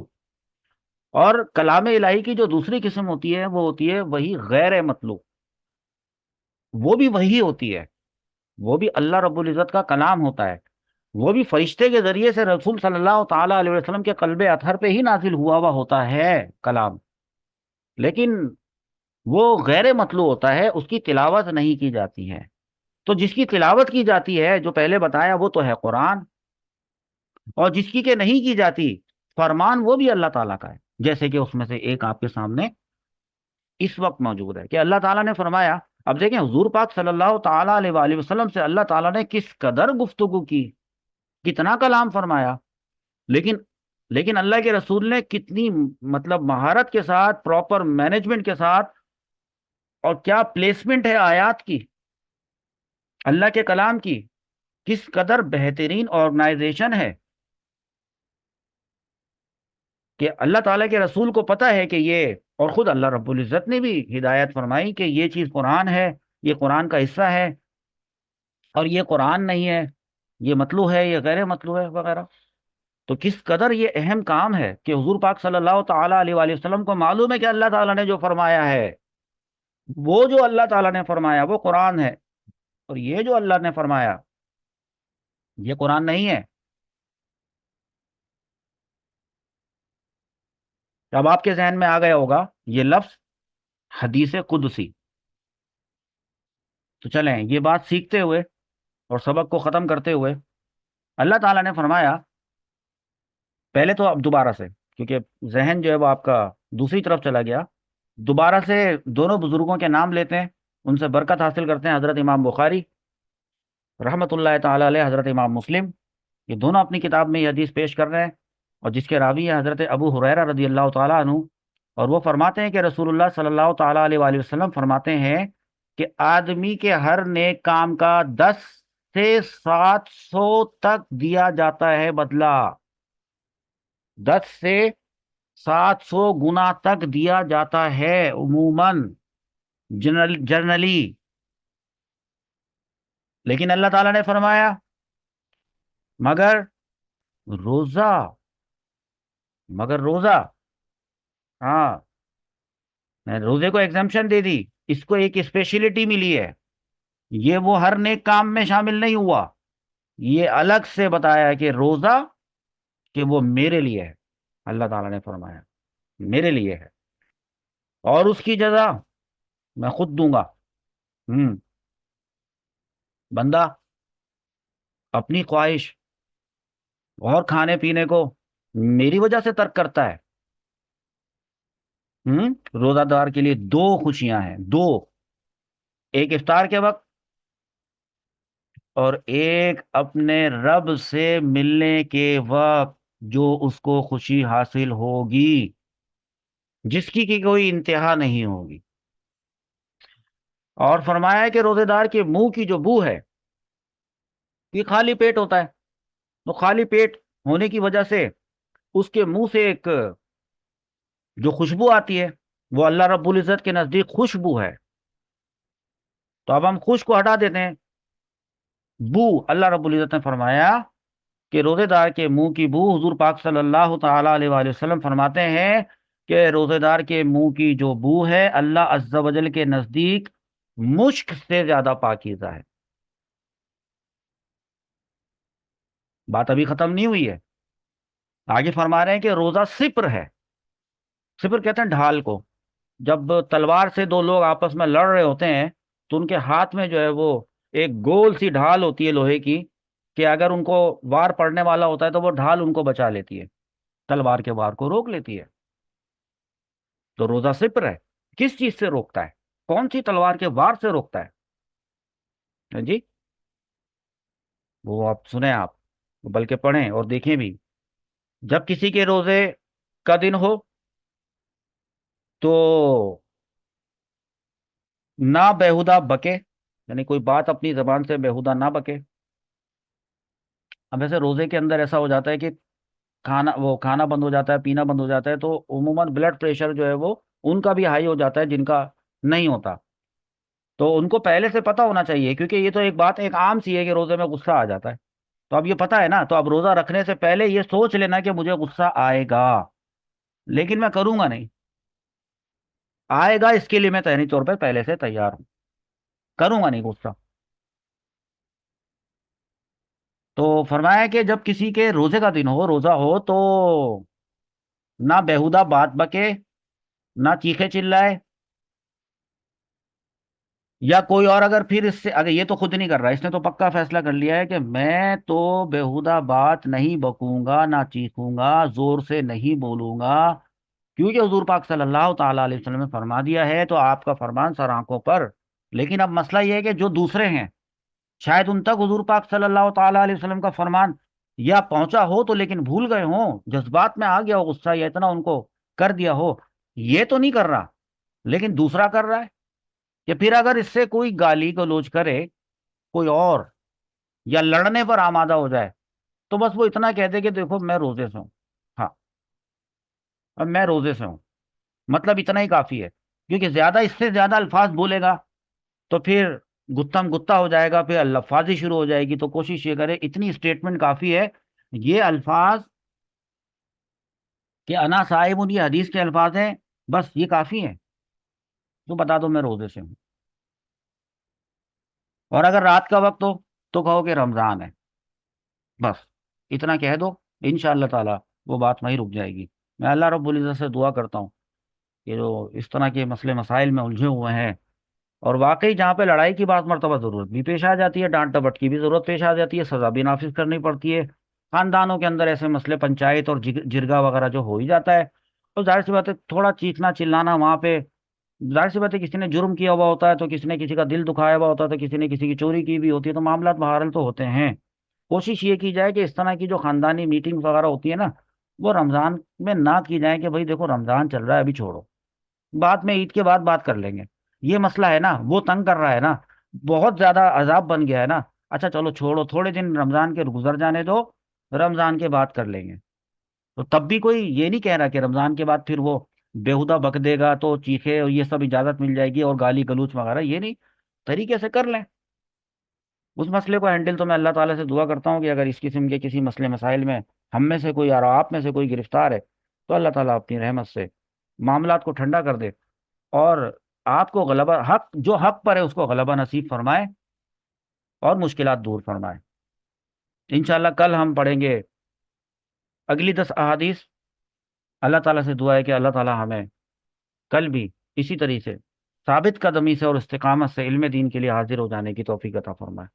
اور کلام الہی کی جو دوسری قسم ہوتی ہے وہ ہوتی ہے وہی غیر متلو. وہ بھی وہی ہوتی ہے، وہ بھی اللہ رب العزت کا کلام ہوتا ہے، وہ بھی فرشتے کے ذریعے سے رسول صلی اللہ تعالی علیہ وسلم کے قلب اطہر پہ ہی نازل ہوا ہوتا ہے کلام. لیکن وہ غیر مطلوع ہوتا ہے، اس کی تلاوت نہیں کی جاتی ہے. تو جس کی تلاوت کی جاتی ہے جو پہلے بتایا وہ تو ہے قرآن، اور جس کی کہ نہیں کی جاتی فرمان، وہ بھی اللہ تعالیٰ کا ہے. جیسے کہ اس میں سے ایک آپ کے سامنے اس وقت موجود ہے کہ اللہ تعالیٰ نے فرمایا. اب دیکھیں حضور پاک صلی اللہ تعالی علیہ وآلہ وسلم سے اللہ تعالیٰ نے کس قدر گفتگو کی، کتنا کلام فرمایا، لیکن اللہ کے رسول نے کتنی مطلب مہارت کے ساتھ، پراپر مینجمنٹ کے ساتھ، اور کیا پلیسمنٹ ہے آیات کی، اللہ کے کلام کی کس قدر بہترین آرگنائزیشن ہے، کہ اللہ تعالیٰ کے رسول کو پتا ہے کہ یہ، اور خود اللہ رب العزت نے بھی ہدایت فرمائی کہ یہ چیز قرآن ہے، یہ قرآن کا حصہ ہے، اور یہ قرآن نہیں ہے، یہ مطلوع ہے، یہ غیر مطلوع ہے وغیرہ. تو کس قدر یہ اہم کام ہے کہ حضور پاک صلی اللہ تعالی علیہ وآلہ وسلم کو معلوم ہے کہ اللہ تعالیٰ نے جو فرمایا ہے، وہ جو اللہ تعالیٰ نے فرمایا وہ قرآن ہے، اور یہ جو اللہ نے فرمایا یہ قرآن نہیں ہے. اب آپ کے ذہن میں آ گیا ہوگا یہ لفظ حدیث قدسی. تو چلیں یہ بات سیکھتے ہوئے اور سبق کو ختم کرتے ہوئے، اللہ تعالیٰ نے فرمایا، پہلے تو اب دوبارہ سے کیونکہ ذہن جو ہے وہ آپ کا دوسری طرف چلا گیا. دوبارہ سے دونوں بزرگوں کے نام لیتے ہیں، ان سے برکت حاصل کرتے ہیں. حضرت امام بخاری رحمۃ اللہ تعالی علیہ، حضرت امام مسلم، یہ دونوں اپنی کتاب میں یہ حدیث پیش کر رہے ہیں، اور جس کے راوی ہیں حضرت ابو ہریرہ رضی اللہ تعالیٰ عنہ. اور وہ فرماتے ہیں کہ رسول اللہ صلی اللہ تعالیٰ علیہ وآلہ وسلم فرماتے ہیں کہ آدمی کے ہر نیک کام کا 10 سے 700 تک دیا جاتا ہے بدلہ. 10 سے 700 گنا تک دیا جاتا ہے عموماً، جنرلی. لیکن اللہ تعالیٰ نے فرمایا مگر روزہ، مگر روزہ. ہاں، میں روزے کو ایگزمپشن دے دی، اس کو ایک اسپیشلٹی ملی ہے. یہ وہ ہر نیک کام میں شامل نہیں ہوا، یہ الگ سے بتایا کہ روزہ کہ وہ میرے لیے ہے. اللہ تعالیٰ نے فرمایا میرے لیے ہے، اور اس کی جزا میں خود دوں گا. بندہ اپنی خواہش اور کھانے پینے کو میری وجہ سے ترک کرتا ہے. روزہ دار کے لیے 2 خوشیاں ہیں، دو. ایک افطار کے وقت، اور ایک اپنے رب سے ملنے کے وقت، جو اس کو خوشی حاصل ہوگی جس کی کوئی انتہا نہیں ہوگی. اور فرمایا ہے کہ روزے دار کے منہ کی جو بو ہے، یہ خالی پیٹ ہوتا ہے، تو خالی پیٹ ہونے کی وجہ سے اس کے منہ سے ایک جو خوشبو آتی ہے وہ اللہ رب العزت کے نزدیک خوشبو ہے. تو اب ہم خوش کو ہٹا دیتے ہیں، بو. اللہ رب العزت نے فرمایا کہ روزے دار کے منہ کی بو، حضور پاک صلی اللہ تعالی علیہ وآلہ وسلم فرماتے ہیں کہ روزے دار کے منہ کی جو بو ہے اللہ عز و جل کے نزدیک مشک سے زیادہ پاکیزہ ہے. بات ابھی ختم نہیں ہوئی ہے، آگے فرما رہے ہیں کہ روزہ سپر ہے. سپر کہتے ہیں ڈھال کو. جب تلوار سے دو لوگ آپس میں لڑ رہے ہوتے ہیں تو ان کے ہاتھ میں جو ہے وہ ایک گول سی ڈھال ہوتی ہے لوہے کی، کہ اگر ان کو وار پڑنے والا ہوتا ہے تو وہ ڈھال ان کو بچا لیتی ہے، تلوار کے وار کو روک لیتی ہے. تو روزہ سپر ہے. کس چیز سے روکتا ہے؟ کون سی تلوار کے وار سے روکتا ہے جی؟ وہ آپ سنیں، آپ بلکہ پڑھیں اور دیکھیں بھی. جب کسی کے روزے کا دن ہو تو نہ بیہودہ بکے، یعنی کوئی بات اپنی زبان سے بیہودہ نہ بکے. اب ایسے روزے کے اندر ایسا ہو جاتا ہے کہ کھانا بند ہو جاتا ہے، پینا بند ہو جاتا ہے، تو عموماً بلڈ پریشر جو ہے وہ ان کا بھی ہائی ہو جاتا ہے جن کا نہیں ہوتا. تو ان کو پہلے سے پتہ ہونا چاہیے، کیونکہ یہ تو ایک بات ایک عام سی ہے کہ روزے میں غصہ آ جاتا ہے. تو اب یہ پتہ ہے نا، تو اب روزہ رکھنے سے پہلے یہ سوچ لینا کہ مجھے غصہ آئے گا، لیکن میں کروں گا نہیں. آئے گا اس کے لیے میں ذہنی طور پہ پہلے سے تیار ہوں، کروں گا نہیں غصہ. تو فرمایا کہ جب کسی کے روزے کا دن ہو، روزہ ہو، تو نہ بیہودہ بات بکے، نہ چیخے چلائے، یا کوئی اور اگر پھر اس سے اگر یہ تو خود نہیں کر رہا، اس نے تو پکا فیصلہ کر لیا ہے کہ میں تو بیہودہ بات نہیں بکوں گا، نہ چیخوں گا، زور سے نہیں بولوں گا، کیونکہ حضور پاک صلی اللہ تعالیٰ علیہ وسلم نے فرما دیا ہے تو آپ کا فرمان سر آنکھوں پر. لیکن اب مسئلہ یہ ہے کہ جو دوسرے ہیں شاید ان تک حضور پاک صلی اللہ تعالیٰ علیہ وسلم کا فرمان یا پہنچا ہو تو لیکن بھول گئے ہوں، جذبات میں آ گیا ہو غصہ، یا اتنا ان کو کر دیا ہو. یہ تو نہیں کر رہا لیکن دوسرا کر رہا ہے. کہ پھر اگر اس سے کوئی گالی گلوچ کرے کوئی اور، یا لڑنے پر آمادہ ہو جائے، تو بس وہ اتنا کہہ دے کہ دیکھو میں روزے سے ہوں. ہاں، اب میں روزے سے ہوں، مطلب اتنا ہی کافی ہے. کیونکہ زیادہ اس سے زیادہ الفاظ بولے گا تو پھر گتم گتا ہو جائے گا، پھر الفاظی شروع ہو جائے گی. تو کوشش یہ کرے اتنی اسٹیٹمنٹ کافی ہے. یہ الفاظ کہ انا صائم، یہ حدیث کے الفاظ ہیں، بس یہ کافی ہیں. تو بتا دو میں روزے سے ہوں. اور اگر رات کا وقت ہو تو کہو کہ رمضان ہے، بس اتنا کہہ دو، انشاءاللہ تعالی وہ بات وہیں رک جائے گی. میں اللہ رب العزت سے دعا کرتا ہوں کہ جو اس طرح کے مسئلے مسائل میں الجھے ہوئے ہیں، اور واقعی جہاں پہ لڑائی کی بات مرتبہ ضرورت بھی پیش آ جاتی ہے، ڈانٹ ڈپٹ کی بھی ضرورت پیش آ جاتی ہے، سزا بھی نافذ کرنی پڑتی ہے، خاندانوں کے اندر ایسے مسئلے پنچایت اور جرگا وغیرہ جو ہو ہی جاتا ہے، تو ظاہر سی بات ہے تھوڑا چیخنا چلانا وہاں پہ، ظاہر سی بات ہے کسی نے جرم کیا ہوا ہوتا ہے تو کسی نے کسی کا دل دکھایا ہوا ہوتا ہے تو کسی نے کسی کی چوری کی بھی ہوتی ہے، تو معاملات بہرحال تو ہوتے ہیں۔ کوشش یہ کی جائے کہ اس طرح کی جو خاندانی میٹنگ وغیرہ ہوتی ہے نا، وہ رمضان میں نہ کی جائیں کہ بھائی دیکھو رمضان چل رہا ہے ابھی چھوڑو، بعد میں عید کے بعد بات کر لیں گے، یہ مسئلہ ہے نا وہ تنگ کر رہا ہے نا، بہت زیادہ عذاب بن گیا ہے نا، اچھا چلو چھوڑو تھوڑے دن رمضان کے گزر جانے دو، رمضان کے بعد کر لیں گے۔ تو تب بھی کوئی یہ نہیں کہہ رہا کہ رمضان کے بعد پھر وہ بےہودہ بک دے گا تو چیخے اور یہ سب اجازت مل جائے گی اور گالی گلوچ وغیرہ، یہ نہیں، طریقے سے کر لیں اس مسئلے کو ہینڈل۔ تو میں اللہ تعالیٰ سے دعا کرتا ہوں کہ اگر اس قسم کے کسی مسئلے مسائل میں ہم میں سے کوئی اور آپ میں سے کوئی گرفتار ہے، تو اللہ تعالیٰ اپنی رحمت سے معاملات کو ٹھنڈا کر دے اور آپ کو غلبہ، حق جو حق پر ہے اس کو غلبہ نصیب فرمائے اور مشکلات دور فرمائے۔ انشاءاللہ کل ہم پڑھیں گے اگلی 10 احادیث۔ اللہ تعالیٰ سے دعا ہے کہ اللہ تعالیٰ ہمیں کل بھی اسی طریقے سے ثابت قدمی سے اور استقامت سے علم دین کے لیے حاضر ہو جانے کی توفیق عطا فرمائے۔